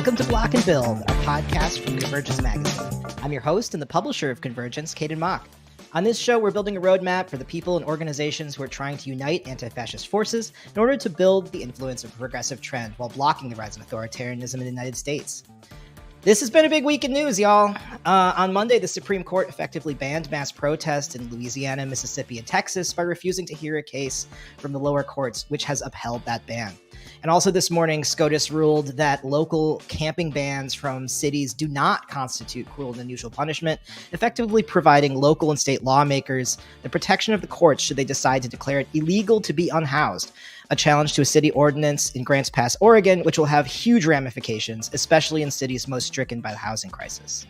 Welcome to Block and Build, a podcast from Convergence Magazine. I'm your host and the publisher of Convergence, Caden Mock. On this show, we're building a roadmap for the people and organizations who are trying to unite anti-fascist forces in order to build the influence of a progressive trend while blocking the rise of authoritarianism in the United States. This has been a big week in news, y'all. On Monday, the Supreme Court effectively banned mass protests in Louisiana, Mississippi, and Texas by refusing to hear a case from the lower courts, which has upheld that ban. And also this morning, SCOTUS ruled that local camping bans from cities do not constitute cruel and unusual punishment, effectively providing local and state lawmakers the protection of the courts should they decide to declare it illegal to be unhoused, a challenge to a city ordinance in Grants Pass, Oregon, which will have huge ramifications, especially in cities most stricken by the housing crisis.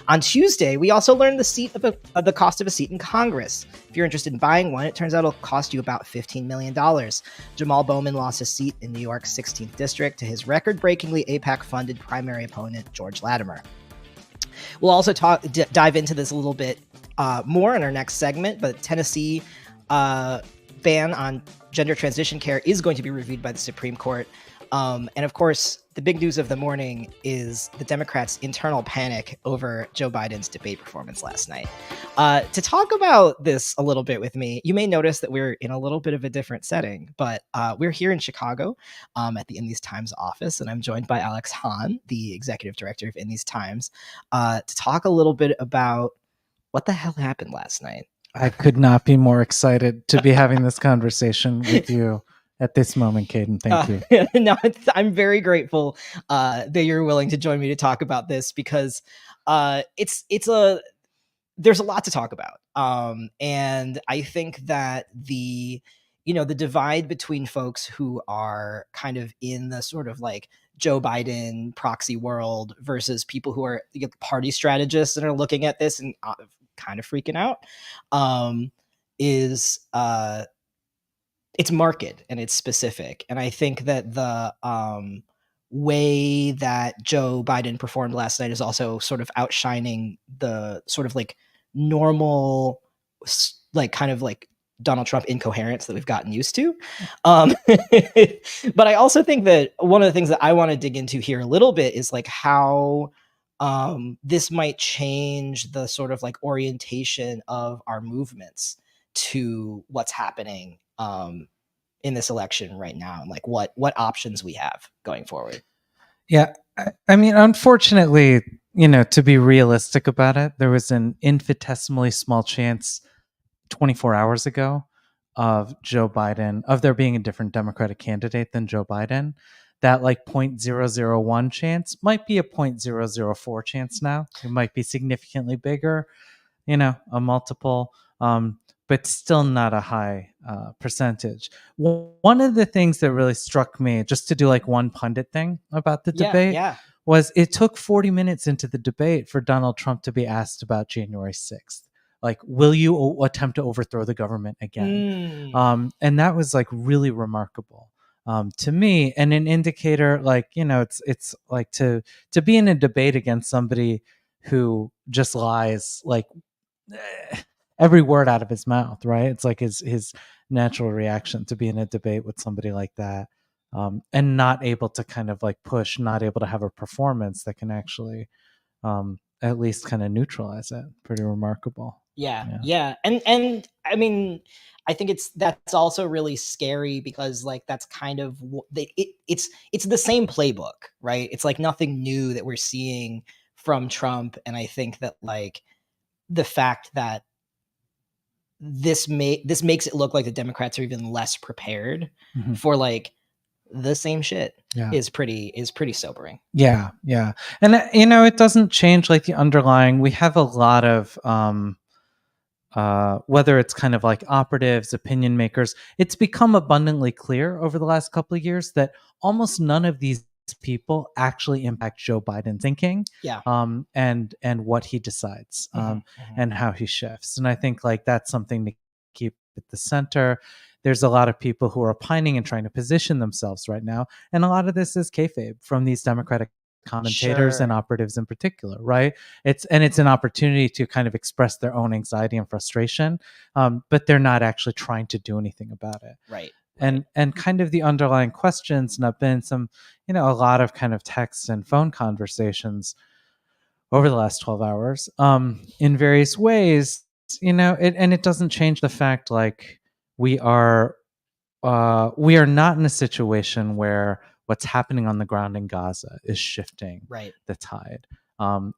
On Tuesday, we also learned the cost of a seat in Congress. If you're interested in buying one, it turns out it'll cost you about $15 million. Jamal Bowman lost his seat in New York's 16th district to his record-breakingly AIPAC-funded primary opponent, George Latimer. We'll also dive into this a little bit more in our next segment, but Tennessee ban on gender transition care is going to be reviewed by the Supreme Court. And of course, the big news of the morning is the Democrats' internal panic over Joe Biden's debate performance last night. To talk about this a little bit with me, you may notice that we're in a little bit of a different setting, but we're here in Chicago at the In These Times office, and I'm joined by Alex Hahn, the executive director of In These Times, to talk a little bit about what the hell happened last night. I could not be more excited to be having this conversation with you at this moment, Caden. Thank you. No, I'm very grateful that you're willing to join me to talk about this because there's a lot to talk about. And I think that the divide between folks who are kind of in the sort of like Joe Biden proxy world versus people who are party strategists and are looking at this and kind of freaking out is it's marked and it's specific. And I think that the way that Joe Biden performed last night is also sort of outshining the sort of like normal, like kind of like Donald Trump incoherence that we've gotten used to. But I also think that one of the things that I want to dig into here a little bit is like how this might change the sort of like orientation of our movements to what's happening in this election right now, and like what options we have going forward. Yeah, I mean, unfortunately, to be realistic about it, there was an infinitesimally small chance 24 hours ago of there being a different Democratic candidate than Joe Biden. That like 0.001 chance might be a 0.004 chance now. It might be significantly bigger, a multiple, but still not a high percentage. One of the things that really struck me, just to do like one pundit thing about the debate, was it took 40 minutes into the debate for Donald Trump to be asked about January 6th. Like, will you attempt to overthrow the government again? And that was like really remarkable. To me, and an indicator, like, it's like to be in a debate against somebody who just lies like every word out of his mouth, right? It's like his natural reaction to be in a debate with somebody like that, and not able to kind of like push, not able to have a performance that can actually at least kind of neutralize it. Pretty remarkable. Yeah. And I mean, I think that's also really scary because like that's kind of it's the same playbook, right? It's like nothing new that we're seeing from Trump, and I think that like the fact that this makes it look like the Democrats are even less prepared for like the same shit is pretty sobering. Yeah. And it doesn't change like the underlying. We have a lot of whether it's kind of like operatives, opinion makers, it's become abundantly clear over the last couple of years that almost none of these people actually impact Joe Biden thinking, and what he decides, and how he shifts. And I think like that's something to keep at the center. There's a lot of people who are opining and trying to position themselves right now, and a lot of this is kayfabe from these Democratic commentators and operatives in particular, right? It's an opportunity to kind of express their own anxiety and frustration, but they're not actually trying to do anything about it. Right. and kind of the underlying questions, and I've been some, a lot of kind of text and phone conversations over the last 12 hours, in various ways, and it doesn't change the fact, like, we are not in a situation where what's happening on the ground in Gaza is shifting Right. the tide.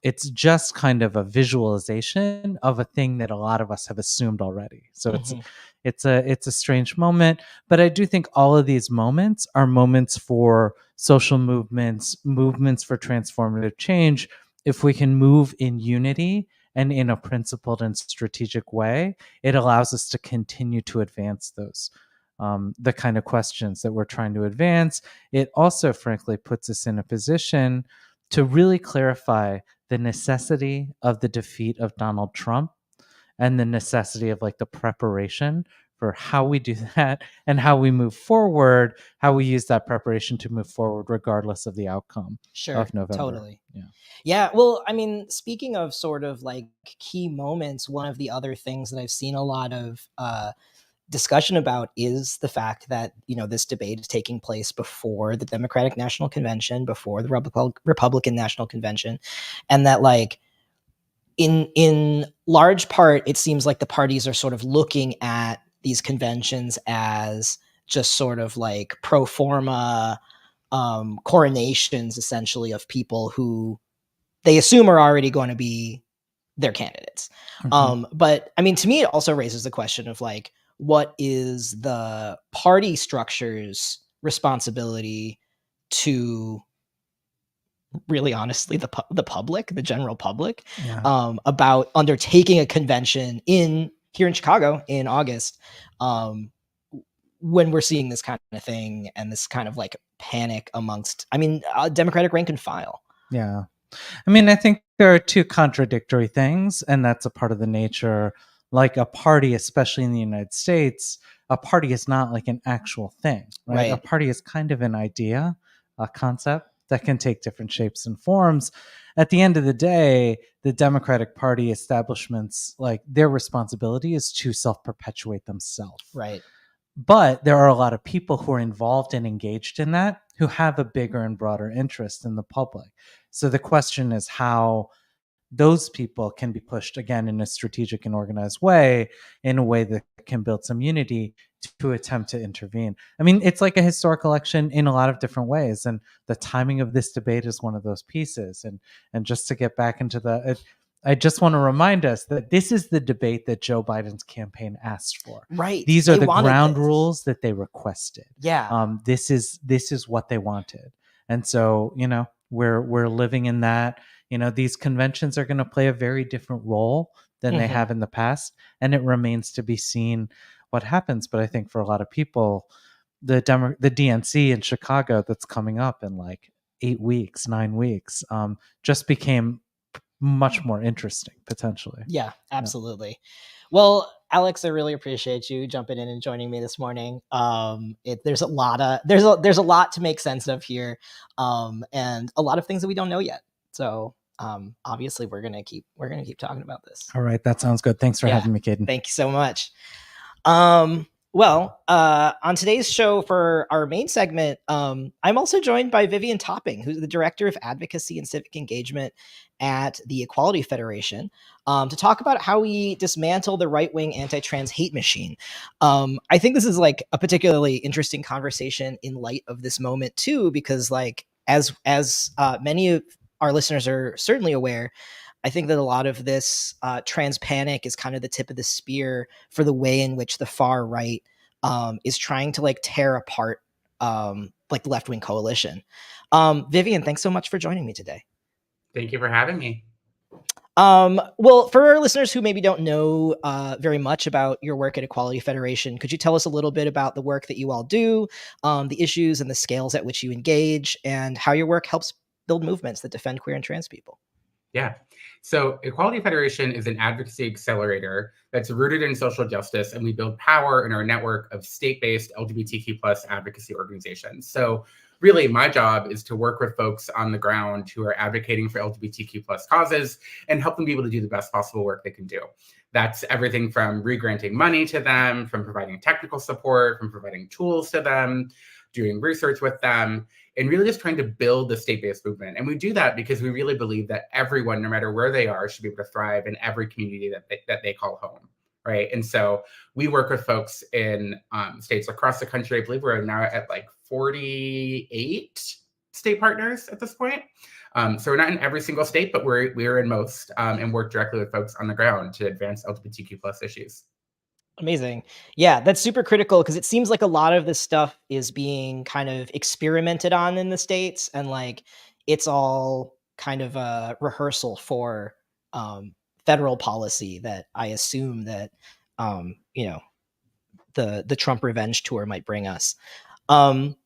It's just kind of a visualization of a thing that a lot of us have assumed already. So it's a strange moment, but I do think all of these moments are moments for social movements for transformative change. If we can move in unity and in a principled and strategic way, it allows us to continue to advance those. The kind of questions that we're trying to advance. It also, frankly, puts us in a position to really clarify the necessity of the defeat of Donald Trump and the necessity of, like, the preparation for how we do that and how we move forward, how we use that preparation to move forward regardless of the outcome of November. Totally. Yeah. Well, I mean, speaking of sort of like key moments, one of the other things that I've seen a lot of discussion about is the fact that, this debate is taking place before the Democratic National Convention, before the Republican National Convention, and that, like, in large part, it seems like the parties are sort of looking at these conventions as just sort of like pro forma coronations, essentially, of people who they assume are already going to be their candidates. But I mean, to me, it also raises the question of, like, what is the party structure's responsibility to, really honestly, the public, the general public, about undertaking a convention here in Chicago in August, when we're seeing this kind of thing and this kind of like panic amongst, Democratic rank and file. Yeah. I mean, I think there are two contradictory things, and that's a part of the nature. Like, a party, especially in the United States, a party is not like an actual thing, right? A party is kind of an idea, a concept that can take different shapes and forms. At the end of the day, the Democratic Party establishments, like, their responsibility is to self-perpetuate themselves. Right. But there are a lot of people who are involved and engaged in that who have a bigger and broader interest in the public. So the question is how those people can be pushed, again, in a strategic and organized way, in a way that can build some unity to attempt to intervene. I mean, it's like a historic election in a lot of different ways, and the timing of this debate is one of those pieces. And just to get back into I just want to remind us that this is the debate that Joe Biden's campaign asked for. Right. These are the ground rules that they requested. Yeah. This is what they wanted. And so, we're living in that. These conventions are going to play a very different role than they have in the past, and it remains to be seen what happens. But I think for a lot of people, the DNC in Chicago that's coming up in like 8 weeks, 9 weeks, just became much more interesting potentially. Yeah, absolutely. Well, Alex, I really appreciate you jumping in and joining me this morning. There's a lot to make sense of here, and a lot of things that we don't know yet. So obviously we're gonna keep talking about this. All right, that sounds good. Thanks for having me, Caden. Thank you so much. Well, on today's show for our main segment, I'm also joined by Vivian Topping, who's the Director of Advocacy and Civic Engagement at the Equality Federation, to talk about how we dismantle the right-wing anti-trans hate machine. I think this is like a particularly interesting conversation in light of this moment too, because like as many of our listeners are certainly aware, I think that a lot of this trans panic is kind of the tip of the spear for the way in which the far right is trying to like tear apart like the left-wing coalition. Vivian, thanks so much for joining me today. Thank you for having me. Well, for our listeners who maybe don't know very much about your work at Equality Federation, could you tell us a little bit about the work that you all do, the issues and the scales at which you engage, and how your work helps build movements that defend queer and trans people? Yeah. So Equality Federation is an advocacy accelerator that's rooted in social justice, and we build power in our network of state-based LGBTQ+ advocacy organizations. So really my job is to work with folks on the ground who are advocating for LGBTQ plus causes and help them be able to do the best possible work they can do. That's everything from re-granting money to them, from providing technical support, from providing tools to them, doing research with them, and really just trying to build the state-based movement. And we do that because we really believe that everyone, no matter where they are, should be able to thrive in every community that they call home, right? And so we work with folks in states across the country. I believe we're now at like 48 state partners at this point. So we're not in every single state, but we're in most, and work directly with folks on the ground to advance LGBTQ plus issues. Amazing. Yeah, that's super critical because it seems like a lot of this stuff is being kind of experimented on in the States, and like it's all kind of a rehearsal for federal policy that I assume that the Trump revenge tour might bring us. And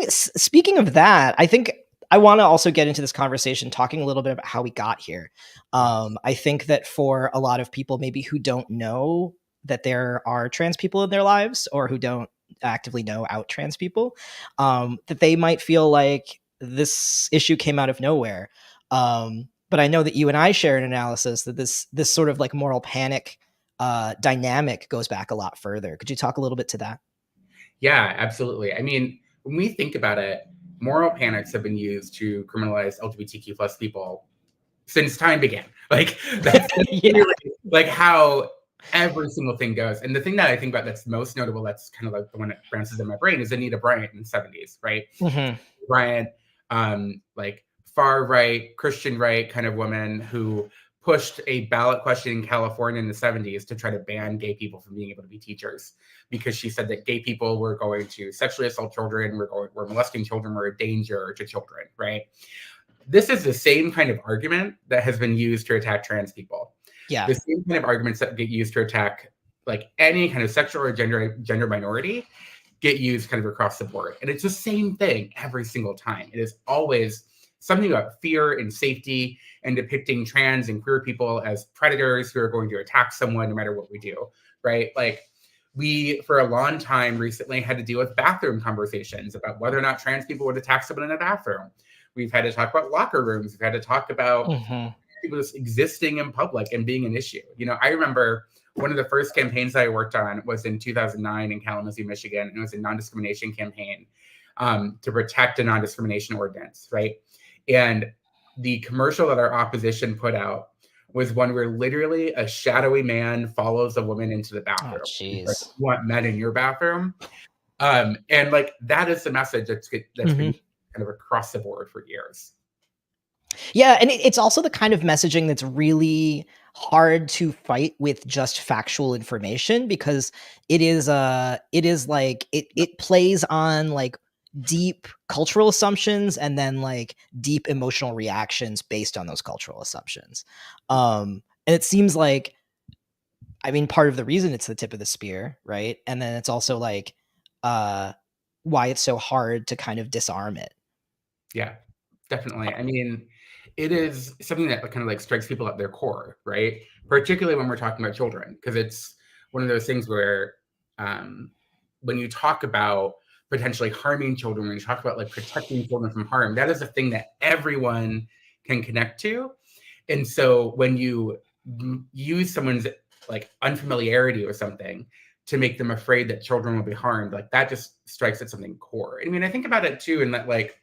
speaking of that, I think I want to also get into this conversation talking a little bit about how we got here. I think that for a lot of people maybe who don't know that there are trans people in their lives, or who don't actively know out trans people, that they might feel like this issue came out of nowhere. But I know that you and I share an analysis that this sort of like moral panic dynamic goes back a lot further. Could you talk a little bit to that? Yeah, absolutely. I mean, when we think about it, moral panics have been used to criminalize LGBTQ plus people since time began. Like that's Yeah. like how every single thing goes. And the thing that I think about that's most notable, that's kind of like the one that bounces in my brain, is Anita Bryant in the 70s, right? Mm-hmm. Bryant, like far right, Christian right kind of woman who pushed a ballot question in California in the 70s to try to ban gay people from being able to be teachers, because she said that gay people were going to sexually assault children, were molesting children, were a danger to children, right? This is the same kind of argument that has been used to attack trans people. Yeah. The same kind of arguments that get used to attack like any kind of sexual or gender minority get used kind of across the board. And it's the same thing every single time. It is always something about fear and safety and depicting trans and queer people as predators who are going to attack someone no matter what we do, right? Like we, for a long time recently, had to deal with bathroom conversations about whether or not trans people would attack someone in a bathroom. We've had to talk about locker rooms. We've had to talk about people just existing in public and being an issue. You know, I remember one of the first campaigns that I worked on was in 2009 in Kalamazoo, Michigan. And it was a non-discrimination campaign to protect a non-discrimination ordinance, right? And the commercial that our opposition put out was one where literally a shadowy man follows a woman into the bathroom. Oh, jeez. Like, you want men in your bathroom? And like that is the message that's been kind of across the board for years. Yeah, and it's also the kind of messaging that's really hard to fight with just factual information, because it plays on like deep cultural assumptions and then like deep emotional reactions based on those cultural assumptions. And it seems like, I mean, part of the reason it's the tip of the spear, right? And then it's also like why it's so hard to kind of disarm it. Yeah, definitely. I mean, it is something that kind of like strikes people at their core, right? Particularly when we're talking about children, because it's one of those things where when you talk about potentially harming children, when you talk about like protecting children from harm, that is a thing that everyone can connect to. And so when you use someone's like unfamiliarity or something to make them afraid that children will be harmed, like that just strikes at something core. I mean, I think about it too, in that like,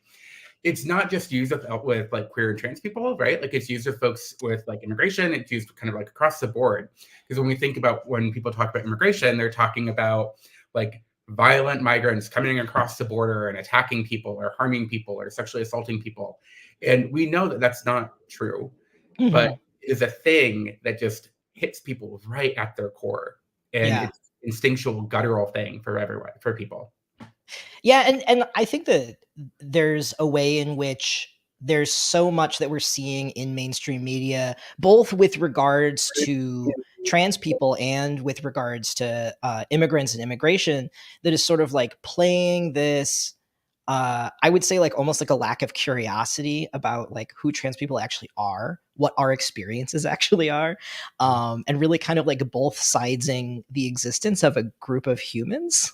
it's not just used with like queer and trans people, right? Like it's used with folks with like immigration. It's used kind of like across the board. Because when we think about when people talk about immigration, they're talking about like violent migrants coming across the border and attacking people or harming people or sexually assaulting people. And we know that that's not true, but it is a thing that just hits people right at their core. And it's an instinctual, guttural thing for everyone, for people. Yeah, and I think that there's a way in which there's so much that we're seeing in mainstream media, both with regards to trans people and with regards to immigrants and immigration, that is sort of like playing this I would say like almost like a lack of curiosity about like who trans people actually are, what our experiences actually are, and really kind of like both sidesing the existence of a group of humans,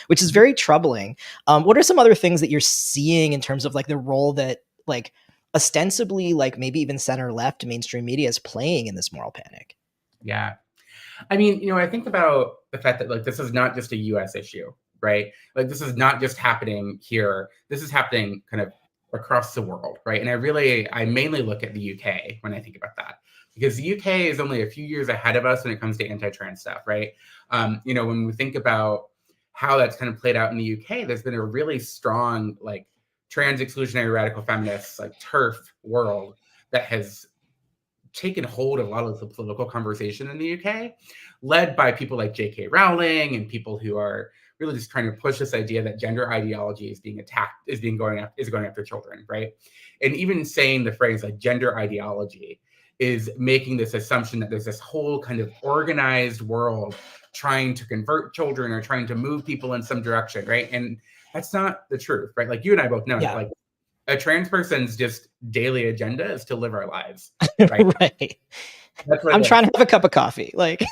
which is very troubling. What are some other things that you're seeing in terms of like the role that like ostensibly like maybe even center left mainstream media is playing in this moral panic? Yeah. I mean, I think about the fact that like this is not just a US issue, right? Like this is not just happening here. This is happening kind of across the world, right? And I mainly look at the UK when I think about that, because the UK is only a few years ahead of us when it comes to anti-trans stuff, right? When we think about how that's kind of played out in the UK, there's been a really strong like trans exclusionary radical feminist like turf world that has taken hold of a lot of the political conversation in the UK, led by people like J.K. Rowling and people who are really just trying to push this idea that gender ideology is being attacked, is going after children, right? And even saying the phrase like gender ideology is making this assumption that there's this whole kind of organized world trying to convert children or trying to move people in some direction, right? And that's not the truth, right? Like you and I both know that like a trans person's just daily agenda is to live our lives, right? Right. That's what I'm trying to have a cup of coffee. Like,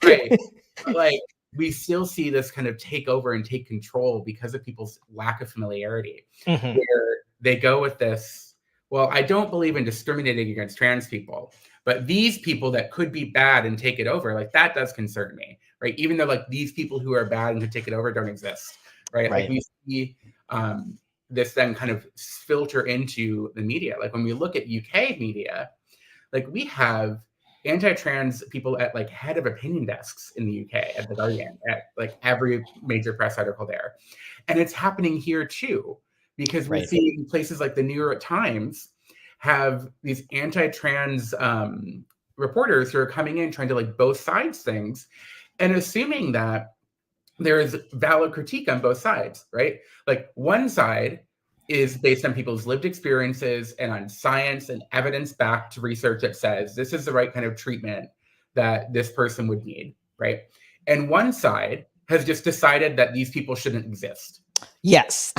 right. But like we still see this kind of take over and take control because of people's lack of familiarity, where they go with this, well, I don't believe in discriminating against trans people, but these people that could be bad and take it over, like that does concern me, right? Even though like these people who are bad and could take it over don't exist, right? Like we see this then kind of filter into the media. Like when we look at UK media, like we have anti-trans people at like head of opinion desks in the UK at the Guardian, at like every major press article there. And it's happening here too, because we're seeing places like the New York Times have these anti-trans reporters who are coming in trying to like both sides things and assuming that there is valid critique on both sides, right? Like one side is based on people's lived experiences and on science and evidence-backed research that says this is the right kind of treatment that this person would need, right? And one side has just decided that these people shouldn't exist. Yes.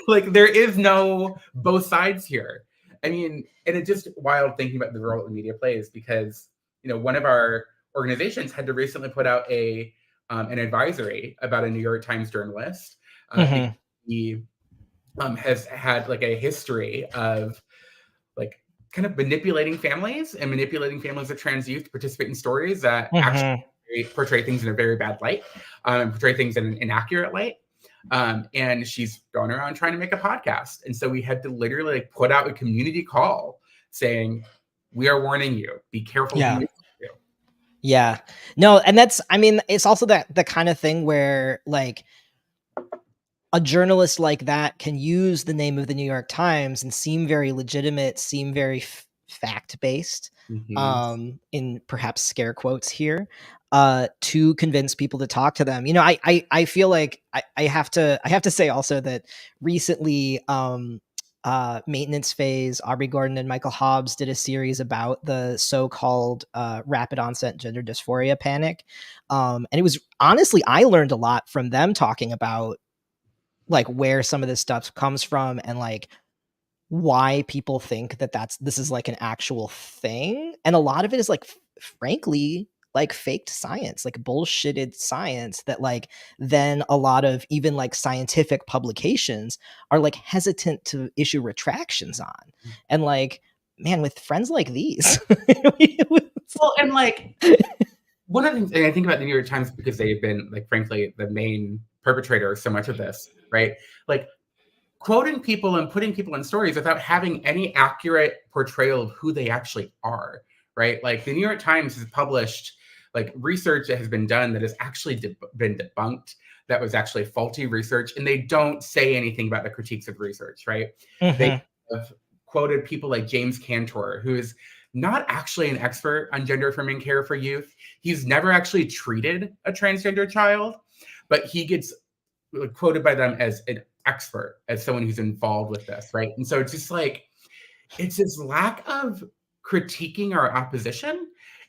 like there is no both sides here. I mean, and it's just wild thinking about the role the media plays because, one of our organizations had to recently put out an advisory about a New York Times journalist. He has had like a history of like kind of manipulating families of trans youth to participate in stories that actually portray things in a very bad light, and portray things in an inaccurate light. And she's going around trying to make a podcast. And so we had to literally like put out a community call saying, we are warning you, be careful. Yeah. No, and it's also the kind of thing where like a journalist like that can use the name of the New York Times and seem very legitimate, seem very fact-based, in perhaps scare quotes here, to convince people to talk to them. I feel like I have to say also that recently, Maintenance Phase, Aubrey Gordon and Michael Hobbs did a series about the so-called rapid onset gender dysphoria panic. And it was honestly, I learned a lot from them talking about like where some of this stuff comes from and like why people think that this is like an actual thing. And a lot of it is like, frankly, like faked science, like bullshitted science that like then a lot of even like scientific publications are like hesitant to issue retractions on. And like, man, with friends like these. Well, and like one of the things, and I think about the New York Times because they've been like, frankly, the main perpetrator of so much of this, right? Like quoting people and putting people in stories without having any accurate portrayal of who they actually are, right? Like the New York Times has published like research that has been done that has actually been debunked, that was actually faulty research, and they don't say anything about the critiques of research, right? They have quoted people like James Cantor, who is not actually an expert on gender affirming care for youth. He's never actually treated a transgender child, but he gets quoted by them as an expert, as someone who's involved with this, right? And so it's just like, it's this lack of critiquing our opposition,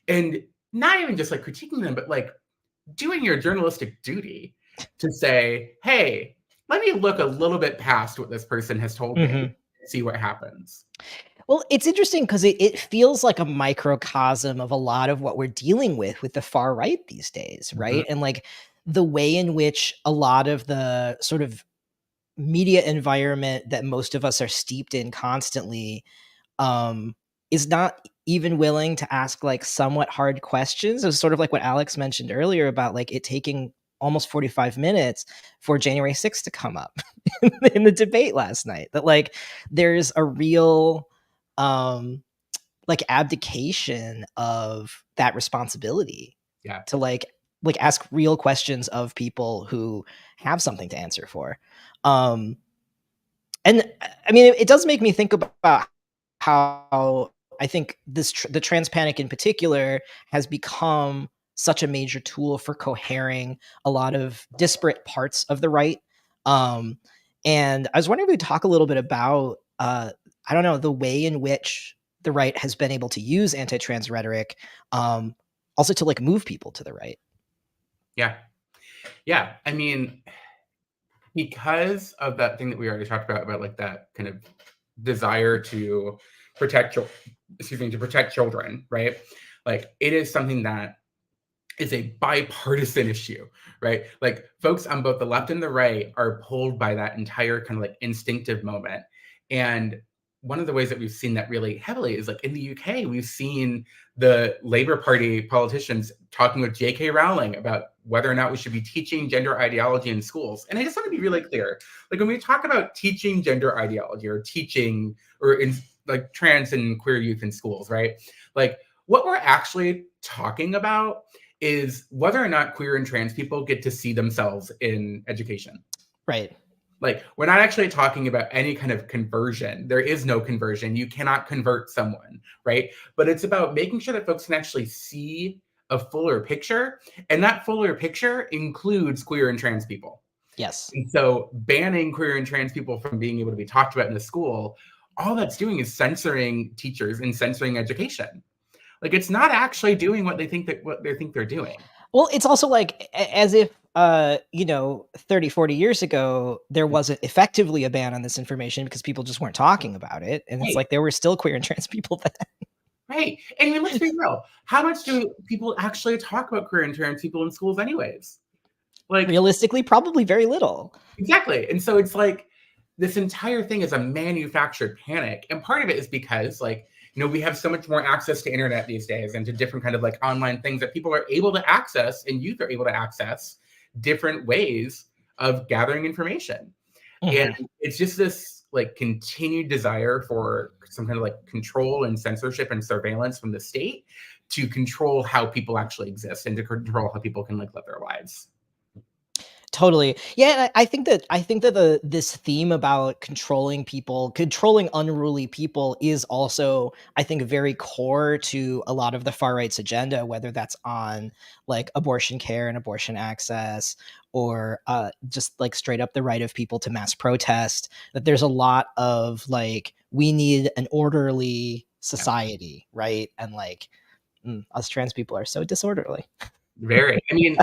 and not even just like critiquing them, but like doing your journalistic duty, to say, hey, let me look a little bit past what this person has told me, see what happens. Well, it's interesting because it feels like a microcosm of a lot of what we're dealing with the far right these days, right? And like the way in which a lot of the sort of media environment that most of us are steeped in constantly is not even willing to ask like somewhat hard questions. It's sort of like what Alex mentioned earlier about like it taking almost 45 minutes for January 6th to come up in the debate last night. That like there's a real like abdication of that responsibility to like ask real questions of people who have something to answer for. And I mean, it does make me think about how I think the trans panic in particular has become such a major tool for cohering a lot of disparate parts of the right. And I was wondering if we could talk a little bit about, I don't know, the way in which the right has been able to use anti-trans rhetoric, also to like move people to the right. Yeah. Yeah. I mean, because of that thing that we already talked about like that kind of desire to protect children, right? Like it is something that is a bipartisan issue, right? Like folks on both the left and the right are pulled by that entire kind of like instinctive moment. And one of the ways that we've seen that really heavily is like in the UK, we've seen the Labour Party politicians talking with J.K. Rowling about whether or not we should be teaching gender ideology in schools. And I just want to be really clear. Like when we talk about teaching gender ideology or teaching or in like trans and queer youth in schools, right? Like what we're actually talking about is whether or not queer and trans people get to see themselves in education. Right. Like we're not actually talking about any kind of conversion. There is no conversion. You cannot convert someone, right? But it's about making sure that folks can actually see a fuller picture. And that fuller picture includes queer and trans people. Yes. And so banning queer and trans people from being able to be talked about in the school, all that's doing is censoring teachers and censoring education. Like it's not actually doing what they think they're doing. Well, it's also like as if 30, 40 years ago, there wasn't effectively a ban on this information because people just weren't talking about it. And it's like there were still queer and trans people then. Right. And I mean, let's be real. How much do people actually talk about queer and trans people in schools anyways? Like realistically, probably very little. Exactly. And so it's like this entire thing is a manufactured panic. And part of it is because like, we have so much more access to internet these days and to different kind of like online things that people are able to access and youth are able to access different ways of gathering information. And it's just this like continued desire for some kind of like control and censorship and surveillance from the state to control how people actually exist and to control how people can like live their lives. Totally. Yeah, I think that this theme about controlling people, controlling unruly people is also, I think, very core to a lot of the far right's agenda, whether that's on like abortion care and abortion access or just like straight up the right of people to mass protest, that there's a lot of like, we need an orderly society, right? And like us trans people are so disorderly. Very. I mean,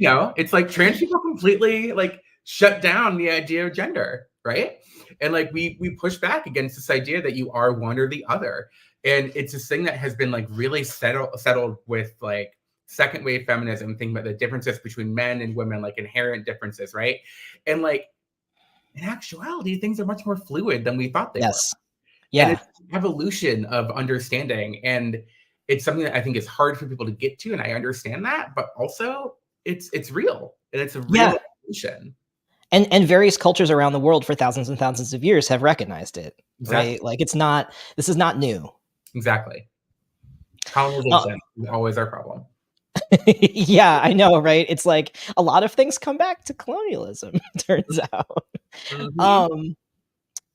it's like trans people completely like shut down the idea of gender, right? And like we push back against this idea that you are one or the other. And it's this thing that has been like really settled with like second wave feminism, thinking about the differences between men and women, like inherent differences, right? And like in actuality, things are much more fluid than we thought they were. Yeah. And it's evolution of understanding. And it's something that I think is hard for people to get to. And I understand that, but also it's real and it's a real evolution. And various cultures around the world for thousands and thousands of years have recognized it, right? Like this is not new. Exactly. Colonization is always our problem. Yeah, I know, right? It's like a lot of things come back to colonialism, turns out.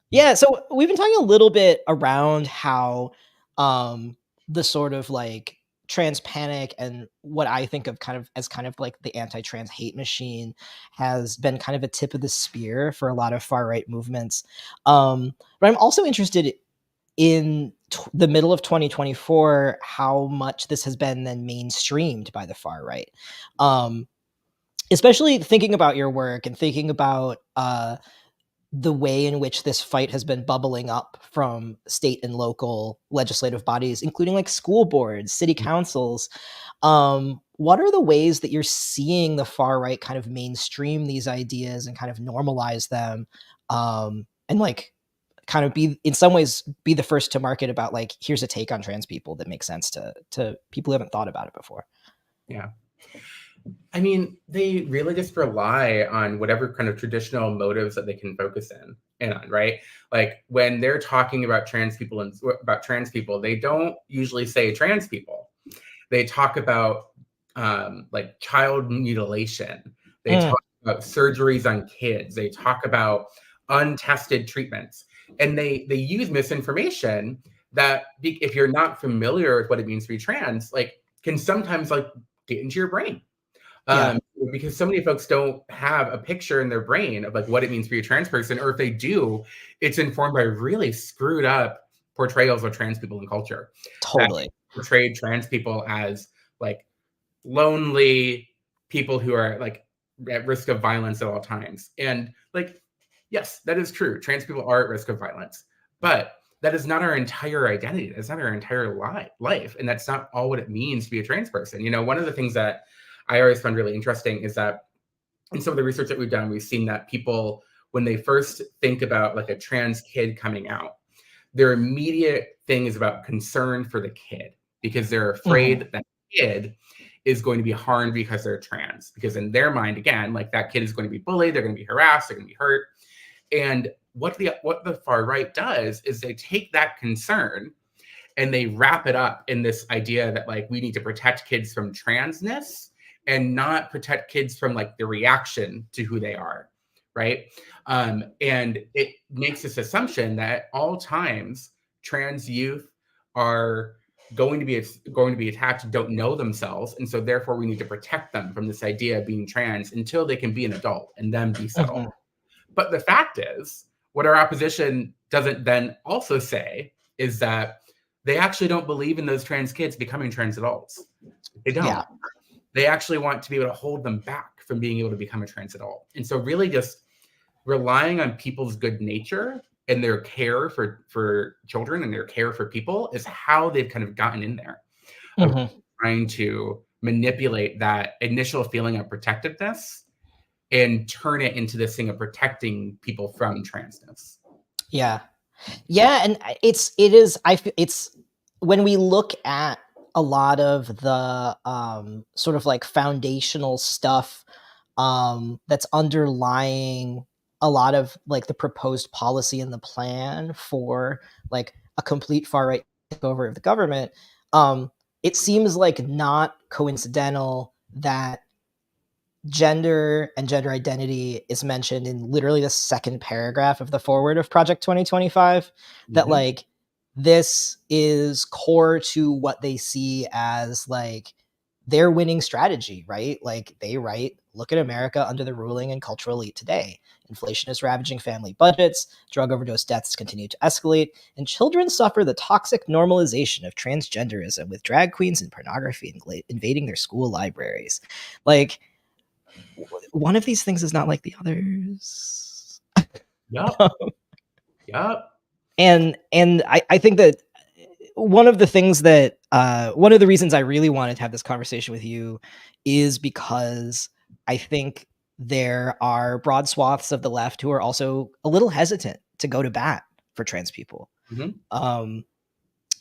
Yeah, so we've been talking a little bit around how the sort of like trans panic and what I think of kind of like the anti-trans hate machine has been kind of a tip of the spear for a lot of far right movements. But I'm also interested in the middle of 2024 how much this has been then mainstreamed by the far right. especially thinking about your work and thinking about the way in which this fight has been bubbling up from state and local legislative bodies, including like school boards, city councils. What are the ways that you're seeing the far right kind of mainstream these ideas and kind of normalize them, and like kind of be in some ways be the first to market about like, here's a take on trans people that makes sense to people who haven't thought about it before? Yeah. I mean, they really just rely on whatever kind of traditional motives that they can focus in on, right? Like when they're talking about trans people and about trans people, they don't usually say trans people. They talk about like child mutilation. They talk about surgeries on kids. They talk about untested treatments, and they use misinformation that, if you're not familiar with what it means to be trans, like can sometimes like get into your brain. Yeah. Because so many folks don't have a picture in their brain of like what it means to be a trans person, or if they do, it's informed by really screwed up portrayals of trans people in culture. Totally. That portrayed trans people as like lonely people who are like at risk of violence at all times. And like, yes, that is true. Trans people are at risk of violence, but that is not our entire identity. That's not our entire life. And that's not all what it means to be a trans person. You know, one of the things that I always found really interesting is that in some of the research that we've done, we've seen that people, when they first think about like a trans kid coming out, their immediate thing is about concern for the kid, because they're afraid that kid is going to be harmed because they're trans. Because in their mind, again, like that kid is going to be bullied, they're going to be harassed, they're going to be hurt. And what the far right does is they take that concern and they wrap it up in this idea that like we need to protect kids from transness and not protect kids from like the reaction to who they are, right? And it makes this assumption that at all times trans youth are going to be attacked, don't know themselves, and so therefore we need to protect them from this idea of being trans until they can be an adult and then be settled. But the fact is, what our opposition doesn't then also say is that they actually don't believe in those trans kids becoming trans adults. They don't. Yeah. They actually want to be able to hold them back from being able to become a trans adult. And so really just relying on people's good nature and their care for children and their care for people is how they've kind of gotten in there. Trying to manipulate that initial feeling of protectiveness and turn it into this thing of protecting people from transness. Yeah. Yeah. And it's when we look at a lot of the sort of like foundational stuff that's underlying a lot of like the proposed policy and the plan for like a complete far right takeover of the government, it seems like not coincidental that gender and gender identity is mentioned in literally the second paragraph of the foreword of Project 2025, that like this is core to what they see as like their winning strategy, right? Like they write, look at America under the ruling and cultural elite today. Inflation is ravaging family budgets, drug overdose deaths continue to escalate, and children suffer the toxic normalization of transgenderism, with drag queens and pornography invading their school libraries. Like, one of these things is not like the others. Yep. And I think that one of the things that one of the reasons I really wanted to have this conversation with you is because I think there are broad swaths of the left who are also a little hesitant to go to bat for trans people.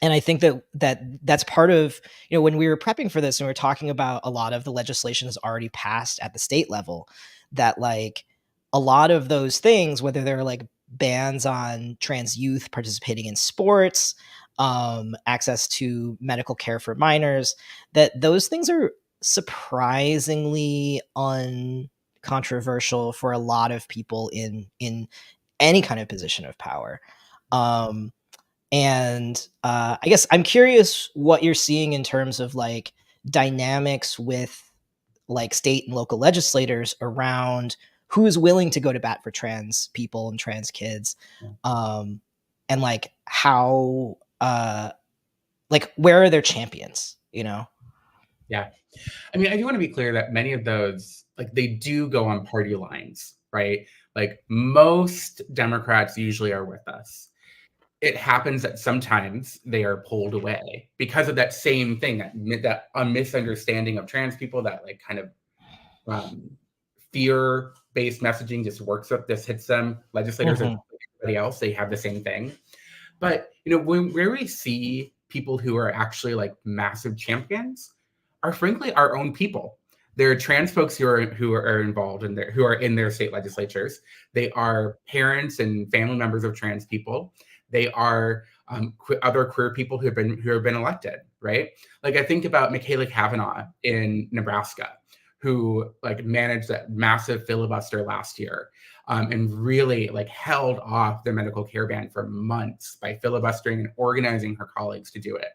And I think that's part of, you know, when we were prepping for this and we were talking about a lot of the legislation that's already passed at the state level, that like a lot of those things, whether they're like bans on trans youth participating in sports, access to medical care for minors, that those things are surprisingly uncontroversial for a lot of people in any kind of position of power. And I guess I'm curious what you're seeing in terms of like dynamics with like state and local legislators around who's willing to go to bat for trans people and trans kids, and like how like where are their champions, you know? Yeah. I mean, I do want to be clear that many of those like they do go on party lines, right? Like most Democrats usually are with us. It happens that sometimes they are pulled away because of that same thing, that a misunderstanding of trans people, that like kind of fear-based messaging just works up, this hits them. Legislators are like everybody else, they have the same thing. But where we see people who are actually like massive champions are frankly our own people. There are trans folks who are involved in who are in their state legislatures. They are parents and family members of trans people. They are other queer people who have been elected, right? Like I think about Michaela Cavanaugh in Nebraska, who like managed that massive filibuster last year, and really like held off the medical care ban for months by filibustering and organizing her colleagues to do it.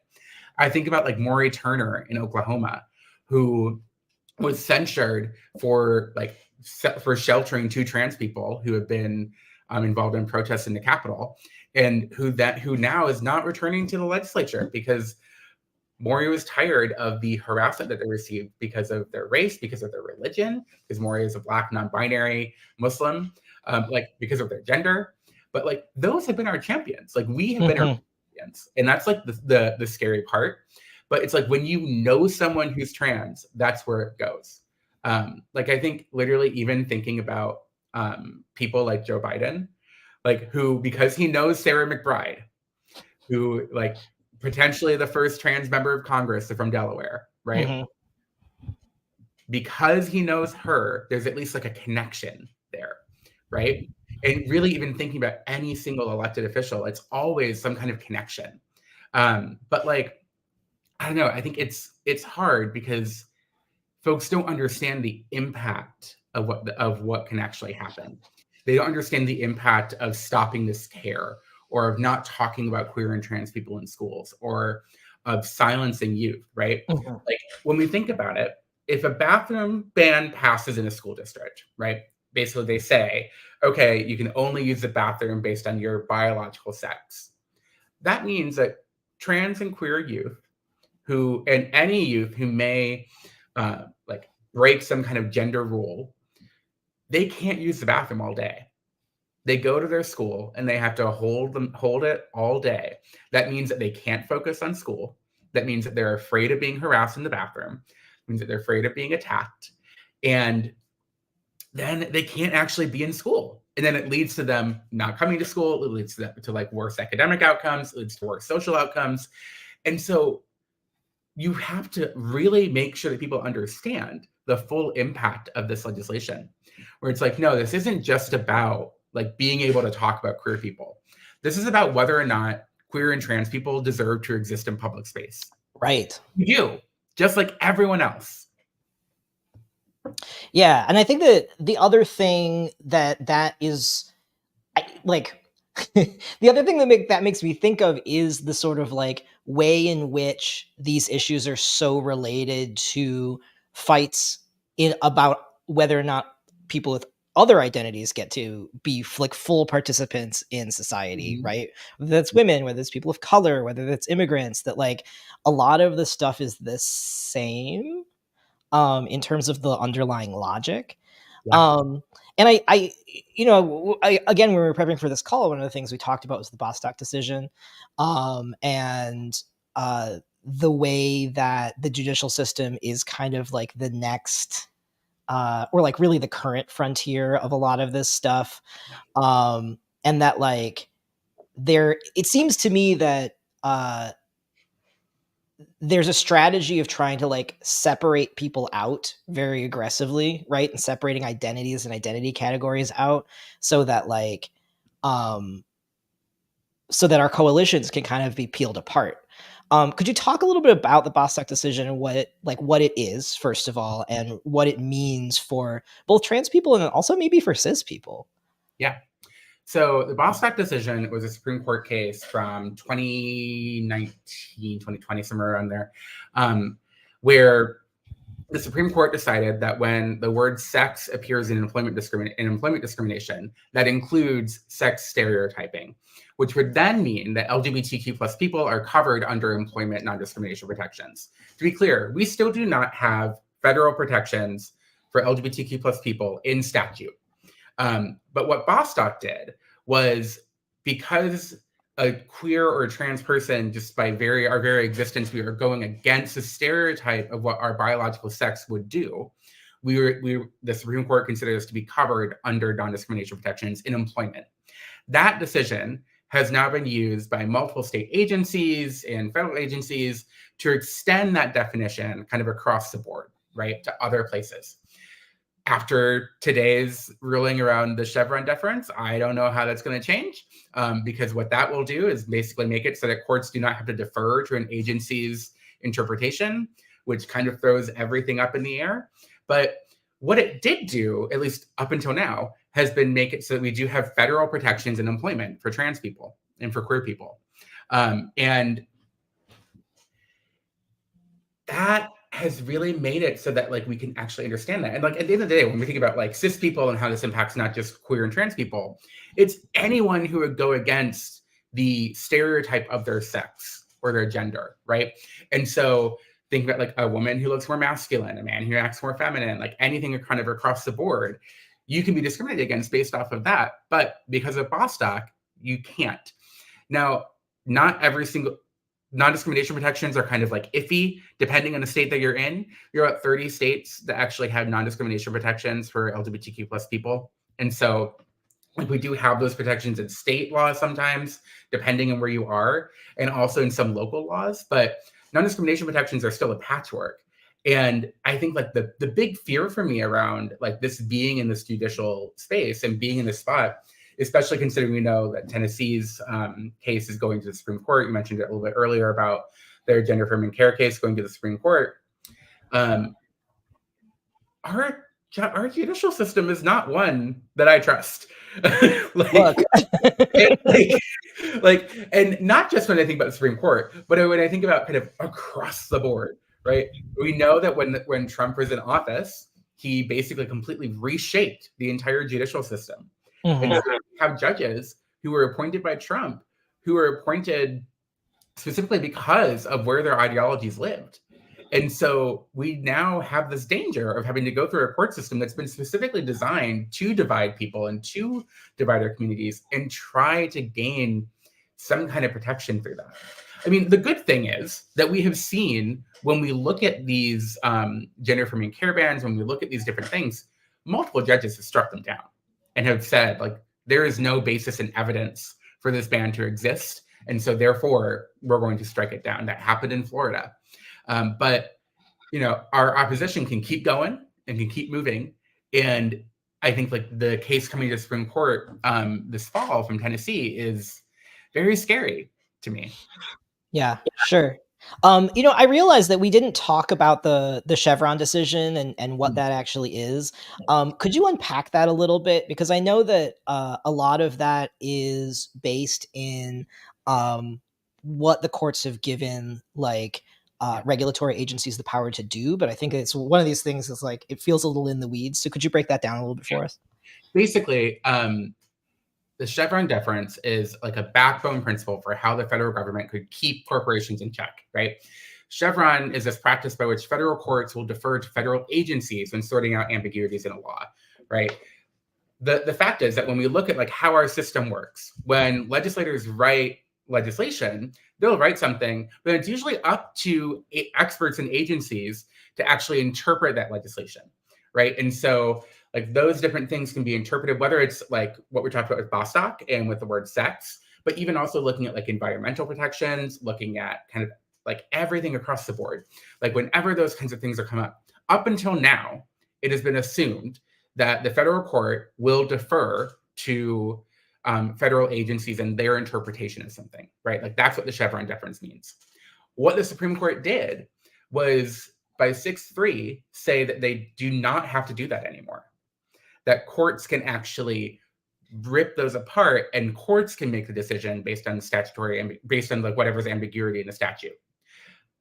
I think about like Maury Turner in Oklahoma, who was censured for sheltering two trans people who have been involved in protests in the Capitol, and who now is not returning to the legislature because Maury was tired of the harassment that they received because of their race, because of their religion, because Maury is a Black non-binary Muslim, like because of their gender. But like those have been our champions. Like we have been our champions, and that's like the scary part. But it's like when you know someone who's trans, that's where it goes. Like I think literally even thinking about people like Joe Biden, like who, because he knows Sarah McBride, who like potentially the first trans member of Congress from Delaware, right? Because he knows her, there's at least like a connection there, right? And really even thinking about any single elected official, it's always some kind of connection. But like, I don't know, I think it's hard because folks don't understand the impact of what can actually happen. They don't understand the impact of stopping this care, or of not talking about queer and trans people in schools, or of silencing youth, right? Like when we think about it, if a bathroom ban passes in a school district, right? Basically they say, okay, you can only use the bathroom based on your biological sex. That means that trans and queer youth and any youth who may like break some kind of gender rule, they can't use the bathroom all day. They go to their school and they have to hold it all day. That means that they can't focus on school. That means that they're afraid of being harassed in the bathroom. It means that they're afraid of being attacked. And then they can't actually be in school. And then it leads to them not coming to school. It leads to like worse academic outcomes. It leads to worse social outcomes. And so you have to really make sure that people understand the full impact of this legislation, where it's like, no, this isn't just about like being able to talk about queer people. This is about whether or not queer and trans people deserve to exist in public space. Right. You do, just like everyone else. Yeah, and I think that the other thing that is like the other thing that makes me think of is the sort of like way in which these issues are so related to fights about whether or not people with other identities get to be like full participants in society, right? Whether that's women, whether it's people of color, whether that's immigrants, that like a lot of the stuff is the same in terms of the underlying logic. Yeah. And again, when we were prepping for this call, one of the things we talked about was the Bostock decision, and the way that the judicial system is kind of like the next, or like really the current frontier of a lot of this stuff, and that like it seems to me that there's a strategy of trying to like separate people out very aggressively, right? And separating identities and identity categories out so that like, so that our coalitions can kind of be peeled apart. Could you talk a little bit about the Bostock decision and what it is, first of all, and what it means for both trans people and also maybe for cis people? Yeah. So the Bostock decision was a Supreme Court case from 2019, 2020, somewhere around there, where the Supreme Court decided that when the word sex appears in employment discrimination, that includes sex stereotyping, which would then mean that LGBTQ plus people are covered under employment non-discrimination protections. To be clear, we still do not have federal protections for LGBTQ plus people in statute. But what Bostock did was, because a queer or a trans person, just by our very existence, we are going against the stereotype of what our biological sex would do. The Supreme Court considers us to be covered under non-discrimination protections in employment. That decision has now been used by multiple state agencies and federal agencies to extend that definition kind of across the board, right, to other places. After today's ruling around the Chevron deference, I don't know how that's going to change, because what that will do is basically make it so that courts do not have to defer to an agency's interpretation, which kind of throws everything up in the air. But what it did do, at least up until now, has been make it so that we do have federal protections in employment for trans people and for queer people. And that has really made it so that like we can actually understand that. And like at the end of the day, when we think about like cis people and how this impacts not just queer and trans people, it's anyone who would go against the stereotype of their sex or their gender, right? And so think about like a woman who looks more masculine, a man who acts more feminine, like anything kind of across the board, you can be discriminated against based off of that. But because of Bostock, you can't. Now, not every single non-discrimination protections are kind of like iffy, depending on the state that you're in. You're at 30 states that actually have non-discrimination protections for LGBTQ plus people. And so like we do have those protections in state laws sometimes, depending on where you are, and also in some local laws, but non-discrimination protections are still a patchwork. And I think like the big fear for me around like this being in this judicial space and being in this spot, especially considering we know that Tennessee's case is going to the Supreme Court. You mentioned it a little bit earlier about their gender affirming care case going to the Supreme Court. Our judicial system is not one that I trust. And not just when I think about the Supreme Court, but when I think about kind of across the board, right? We know that when Trump was in office, he basically completely reshaped the entire judicial system. Mm-hmm. And so we have judges who were appointed by Trump, who were appointed specifically because of where their ideologies lived. And so we now have this danger of having to go through a court system that's been specifically designed to divide people and to divide our communities and try to gain some kind of protection through that. I mean, the good thing is that we have seen when we look at these gender affirming care bans, when we look at these different things, multiple judges have struck them down and have said, like, there is no basis in evidence for this ban to exist. And so therefore, we're going to strike it down. That happened in Florida. But, you know, our opposition can keep going and can keep moving. And I think like the case coming to the Supreme Court this fall from Tennessee is very scary to me. Yeah, sure. You know, I realized that we didn't talk about the Chevron decision and what that actually is. Could you unpack that a little bit? Because I know that a lot of that is based in what the courts have given, like, regulatory agencies the power to do, but I think it's one of these things that's like, it feels a little in the weeds. So could you break that down a little bit for us? Basically, the Chevron deference is like a backbone principle for how the federal government could keep corporations in check, right? Chevron is this practice by which federal courts will defer to federal agencies when sorting out ambiguities in a law, right? The fact is that when we look at like how our system works, when legislators write legislation, they'll write something, but it's usually up to experts and agencies to actually interpret that legislation, right? And so like those different things can be interpreted, whether it's like what we talked about with Bostock and with the word sex, but even also looking at like environmental protections, looking at kind of like everything across the board. Like whenever those kinds of things are come up until now, it has been assumed that the federal court will defer to federal agencies and their interpretation of something, right? Like that's what the Chevron deference means. What the Supreme Court did was by 6-3 say that they do not have to do that anymore. That courts can actually rip those apart and courts can make the decision based on statutory, based on like whatever's ambiguity in the statute.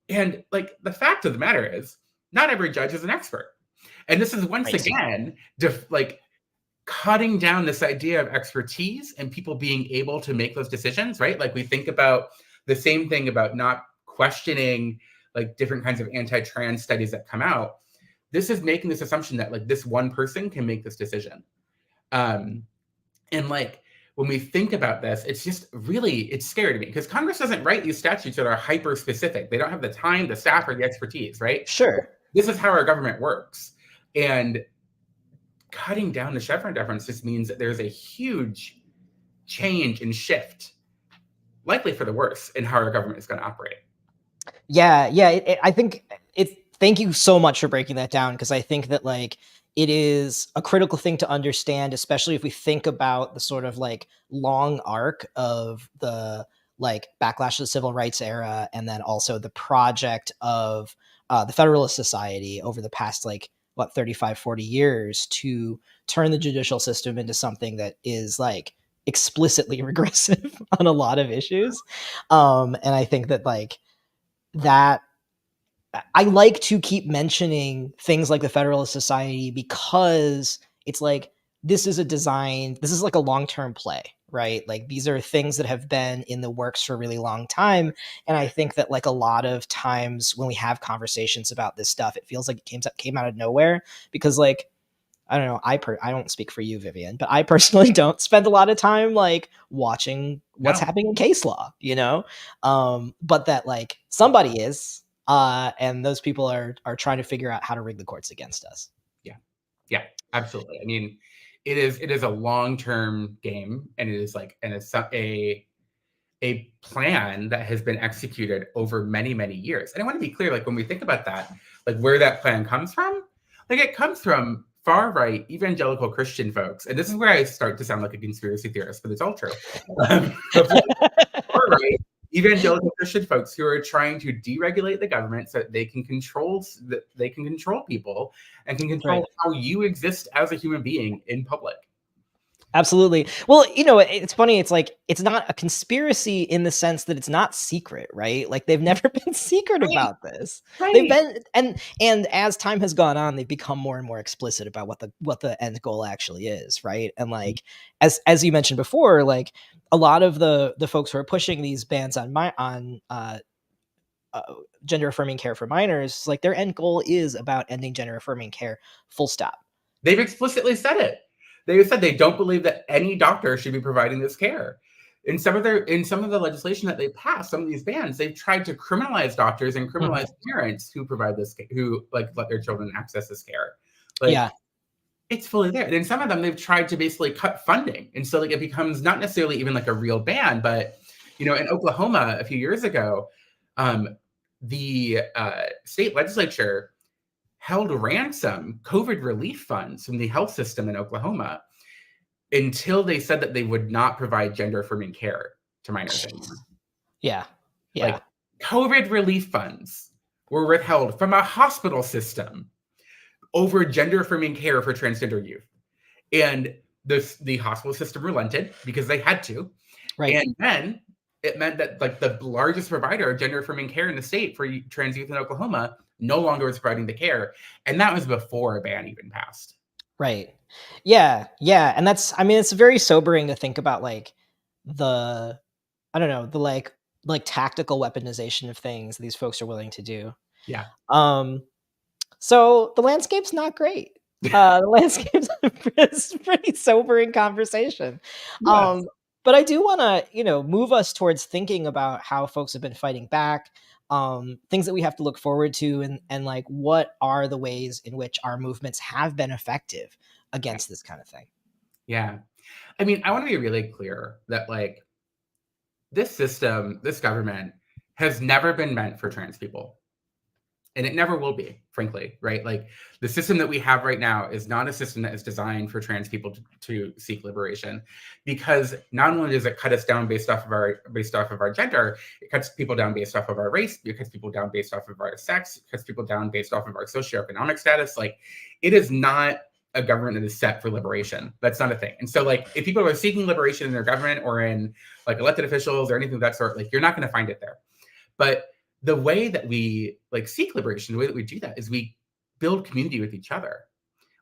And like the fact of the matter is not every judge is an expert. And this is once again, like cutting down this idea of expertise and people being able to make those decisions, right? Like we think about the same thing about not questioning like different kinds of anti-trans studies that come out. this is making this assumption that like this one person can make this decision. And like, when we think about this, it's just really, it's scary to me because Congress doesn't write these statutes that are hyper specific. They don't have the time, the staff, or the expertise, right? Sure. This is how our government works. And cutting down the Chevron deference just means that there's a huge change and shift, likely for the worse, in how our government is going to operate. Yeah. I think thank you so much for breaking that down, because I think that like it is a critical thing to understand, especially if we think about the sort of like long arc of the like backlash to the civil rights era, and then also the project of the Federalist Society over the past like 35, 40 years to turn the judicial system into something that is like explicitly regressive on a lot of issues. And I think that like that I like to keep mentioning things like the Federalist Society because it's like this is like a long-term play, right? Like these are things that have been in the works for a really long time. And I think that like a lot of times when we have conversations about this stuff, it feels like it came out of nowhere because like, I don't know, I don't speak for you, Vivian, but I personally don't spend a lot of time like watching what's happening in case law, but that like somebody is, and those people are trying to figure out how to rig the courts against us. Yeah, absolutely. I mean, it is a long-term game, and it is like, and it's a plan that has been executed over many, many years. And I want to be clear, like when we think about that, like where that plan comes from, like it comes from far-right evangelical Christian folks. And this is where I start to sound like a conspiracy theorist, but it's all true. Far-right evangelical Christian folks who are trying to deregulate the government so that they can control people and can control how you exist as a human being in public. Absolutely. Well, it's funny. It's like, it's not a conspiracy in the sense that it's not secret, right? Like they've never been secret about this. Right. They've been, and as time has gone on, they've become more and more explicit about what the end goal actually is. Right. And like, as you mentioned before, like a lot of the folks who are pushing these bans on gender affirming care for minors, like their end goal is about ending gender affirming care, full stop. They've explicitly said it. They said they don't believe that any doctor should be providing this care. In some of the legislation that they passed, some of these bans, they've tried to criminalize doctors and criminalize parents who provide this, who like let their children access this care. Like, it's fully there. And in some of them, they've tried to basically cut funding, and so like it becomes not necessarily even like a real ban, but in Oklahoma a few years ago, the state legislature held ransom COVID relief funds from the health system in Oklahoma until they said that they would not provide gender affirming care to minors anymore. Yeah. Like COVID relief funds were withheld from a hospital system over gender affirming care for transgender youth. And the hospital system relented because they had to. Right. And then it meant that like the largest provider of gender affirming care in the state for trans youth in Oklahoma no longer was providing the care. And that was before a ban even passed. Right. Yeah. And it's very sobering to think about like the like tactical weaponization of things these folks are willing to do. Yeah. So the landscape's not great. The landscape's a pretty sobering conversation. Yes. But I do want to, move us towards thinking about how folks have been fighting back, things that we have to look forward to, and like what are the ways in which our movements have been effective against this kind of thing. Yeah. I mean, I want to be really clear that like this system, this government has never been meant for trans people. And it never will be, frankly, right? Like the system that we have right now is not a system that is designed for trans people to seek liberation, because not only does it cut us down based off of our gender, it cuts people down based off of our race, it cuts people down based off of our sex, it cuts people down based off of our socioeconomic status. Like it is not a government that is set for liberation. That's not a thing. And so like if people are seeking liberation in their government or in like elected officials or anything of that sort, like you're not going to find it there. But the way that we like seek liberation, the way that we do that is we build community with each other.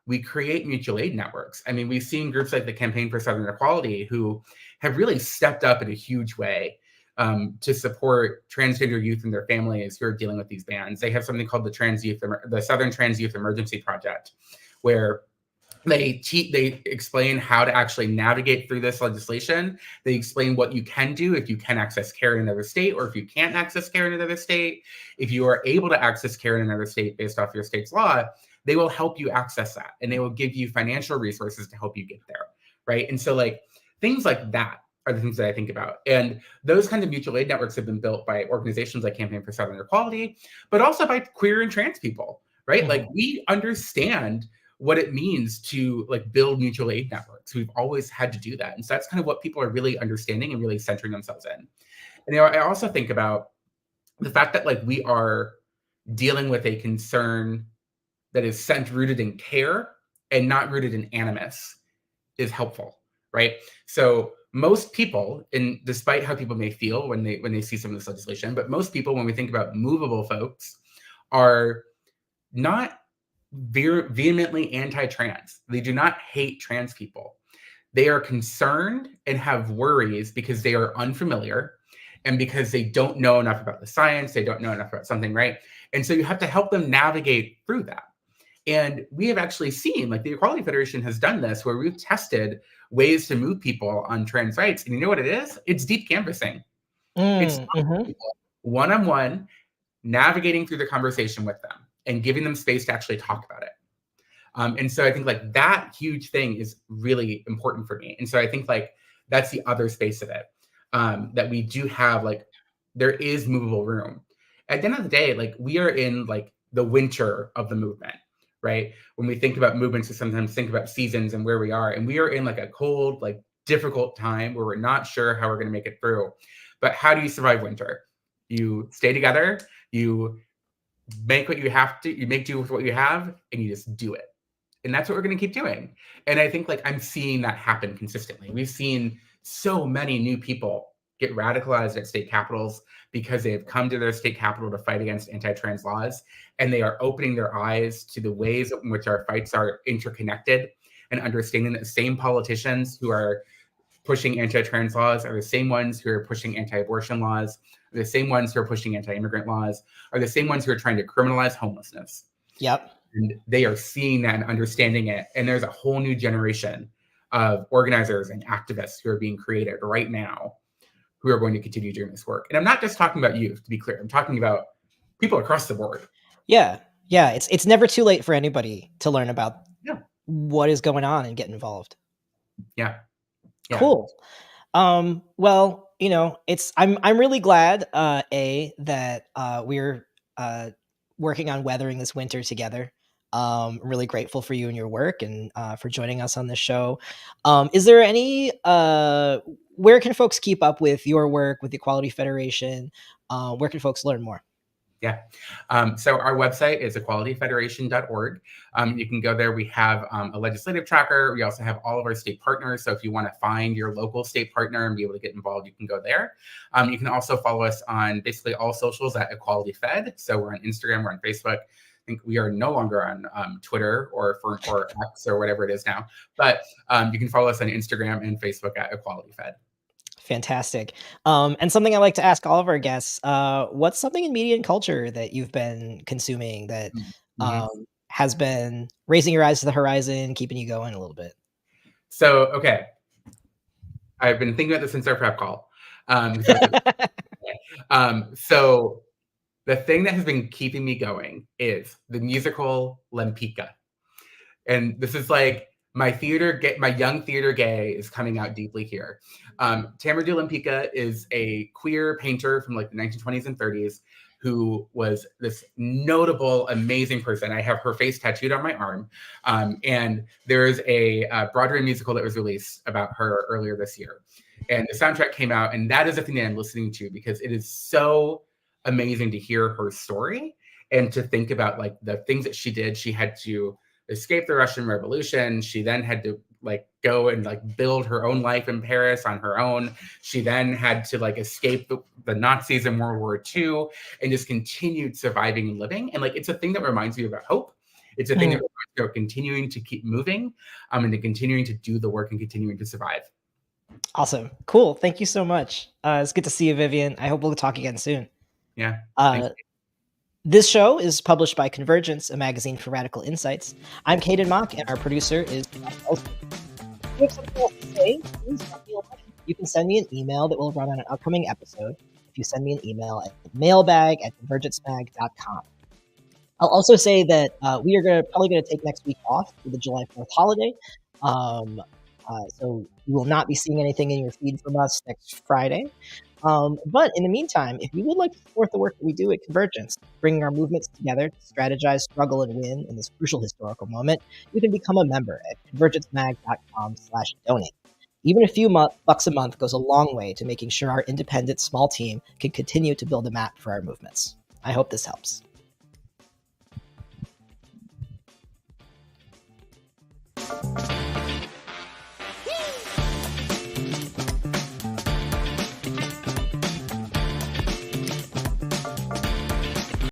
We create mutual aid networks. I mean, we've seen groups like the Campaign for Southern Equality who have really stepped up in a huge way to support transgender youth and their families who are dealing with these bans. They have something called the Southern Trans Youth Emergency Project, where they explain how to actually navigate through this legislation. They explain what you can do if you can access care in another state, or if you can't access care in another state. If you are able to access care in another state based off your state's law, they will help you access that, and they will give you financial resources to help you get there, right? And so like things like that are the things that I think about. And those kinds of mutual aid networks have been built by organizations like Campaign for Southern Equality, but also by queer and trans people, right? Mm-hmm. Like we understand what it means to like build mutual aid networks. We've always had to do that. And so that's kind of what people are really understanding and really centering themselves in. And I also think about the fact that like we are dealing with a concern that is rooted in care and not rooted in animus is helpful, right? So most people, and despite how people may feel when they see some of this legislation, but most people, when we think about movable folks, are not vehemently anti-trans. They do not hate trans people. They are concerned and have worries because they are unfamiliar and because they don't know enough about the science, they don't know enough about something, right? And so you have to help them navigate through that. And we have actually seen, like the Equality Federation has done this, where we've tested ways to move people on trans rights. And you know what it is? It's deep canvassing. It's one-on-one, navigating through the conversation with them and giving them space to actually talk about it. And so I think like that huge thing is really important for me. And so I think like that's the other space of it, that we do have, like, there is movable room. At the end of the day, like we are in like the winter of the movement, right? When we think about movements, we sometimes think about seasons and where we are. And we are in like a cold, like difficult time where we're not sure how we're going to make it through. But how do you survive winter? You stay together, you make what you have to, you make do with what you have, and you just do it. And that's what we're going to keep doing. And I think like I'm seeing that happen consistently. We've seen so many new people get radicalized at state capitals because they have come to their state capital to fight against anti-trans laws. And they are opening their eyes to the ways in which our fights are interconnected, and understanding that the same politicians who are pushing anti-trans laws are the same ones who are pushing anti-abortion laws, are the same ones who are pushing anti-immigrant laws, are the same ones who are trying to criminalize homelessness. Yep. And they are seeing that and understanding it. And there's a whole new generation of organizers and activists who are being created right now who are going to continue doing this work. And I'm not just talking about youth, to be clear. I'm talking about people across the board. Yeah. Yeah. It's never too late for anybody to learn about what is going on and get involved. Yeah. Cool. Well, you know, I'm really glad, that we're working on weathering this winter together. I'm really grateful for you and your work, and for joining us on this show. Is there any, where can folks keep up with your work with the Equality Federation? Where can folks learn more? Yeah. So our website is equalityfederation.org. You can go there. We have a legislative tracker. We also have all of our state partners. So if you want to find your local state partner and be able to get involved, you can go there. You can also follow us on basically all socials at Equality Fed. So we're on Instagram, we're on Facebook. I think we are no longer on Twitter or X or whatever it is now. But you can follow us on Instagram and Facebook at Equality Fed. Fantastic. And something I like to ask all of our guests, what's something in media and culture that you've been consuming that has been raising your eyes to the horizon, keeping you going a little bit? So, okay. I've been thinking about this since our prep call. So the thing that has been keeping me going is the musical Lempicka. And this is like, my young theater gay is coming out deeply here. Tamara de Lempicka is a queer painter from like the 1920s and 30s who was this notable, amazing person. I have her face tattooed on my arm. And there's a Broadway musical that was released about her earlier this year. And the soundtrack came out, and that is the thing that I'm listening to because it is so amazing to hear her story and to think about like the things that she did. She had to escape the Russian Revolution. She then had to like go and like build her own life in Paris on her own. She then had to like escape the Nazis in World War II and just continued surviving and living. And like, it's a thing that reminds me about hope. It's a thing that reminds me of continuing to keep moving and to continuing to do the work and continuing to survive. Awesome. Cool. Thank you so much. It's good to see you, Vivian. I hope we'll talk again soon. Yeah. Uh, this show is published by Convergence, a magazine for radical insights. I'm Caden Mock, and our producer is Josh Ellsworth. If you have something else to say, please send me a line. You can send me an email that will run on an upcoming episode if you send me an email at mailbag@convergencemag.com. I'll also say that we are probably going to take next week off for the July 4th holiday. So you will not be seeing anything in your feed from us next Friday. But in the meantime, if you would like to support the work that we do at Convergence, bringing our movements together to strategize, struggle, and win in this crucial historical moment, you can become a member at convergencemag.com/donate. Even a few bucks a month goes a long way to making sure our independent small team can continue to build a map for our movements. I hope this helps.